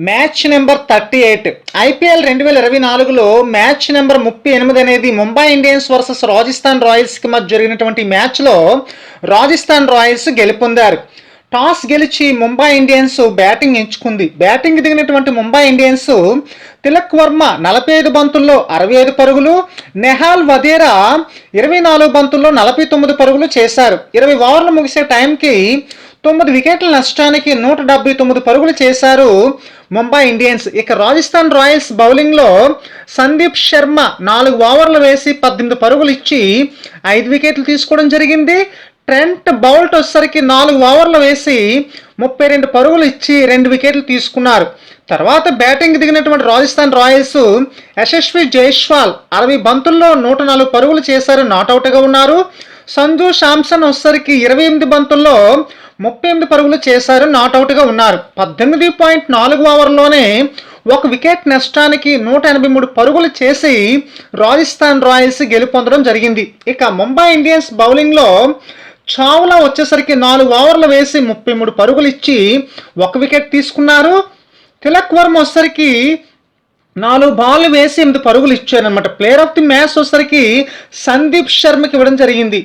Match number 38 IPL 2024లో match number 38 అనేది Mumbai Indians versus Rajasthan రాయల్స్కి మధ్య జరిగినటువంటి మ్యాచ్లో రాజస్థాన్ రాయల్స్ గెలుపొందారు. టాస్ గెలిచి ముంబై ఇండియన్స్ బ్యాటింగ్ ఎంచుకుంది. బ్యాటింగ్ దిగినటువంటి ముంబై ఇండియన్స్ తిలక్ వర్మ 45 బంతుల్లో 65 పరుగులు, నెహాల్ వదేరా 24 బంతుల్లో 49 పరుగులు చేశారు. 20 ఓవర్లు ముగిసే టైంకి 9 వికెట్ల నష్టానికి 179 పరుగులు చేశారు ముంబై ఇండియన్స్. ఇక రాజస్థాన్ రాయల్స్ బౌలింగ్లో సందీప్ శర్మ 4 ఓవర్లు వేసి 18 పరుగులు ఇచ్చి 5 వికెట్లు తీసుకోవడం జరిగింది. ట్రెంట్ బౌల్ట్ వచ్చేసరికి 4 ఓవర్లు వేసి 32 పరుగులు ఇచ్చి 2 వికెట్లు తీసుకున్నారు. తర్వాత బ్యాటింగ్ దిగినటువంటి రాజస్థాన్ రాయల్స్ యశస్వి జైస్వాల్ 60 బంతుల్లో 104 పరుగులు చేశారు, నాట్అవుట్గా ఉన్నారు. సంజు శాంసన్ వచ్చేసరికి 28 బంతుల్లో 38 పరుగులు చేశారు, నాట్అవుట్గా ఉన్నారు. 18.4 ఓవర్లోనే 1 వికెట్ నష్టానికి 183 పరుగులు చేసి రాజస్థాన్ రాయల్స్ గెలుపొందడం జరిగింది. ఇక ముంబై ఇండియన్స్ బౌలింగ్లో చావ్లా వచ్చేసరికి 4 ఓవర్లు వేసి 33 పరుగులు ఇచ్చి 1 వికెట్ తీసుకున్నారు. తిలక్ వర్మ వచ్చేసరికి 4 బాల్ వేసి 8 పరుగులు ఇచ్చారనమాట. ప్లేయర్ ఆఫ్ ది మ్యాచ్ వచ్చేసరికి సందీప్ శర్మకి ఇవ్వడం జరిగింది.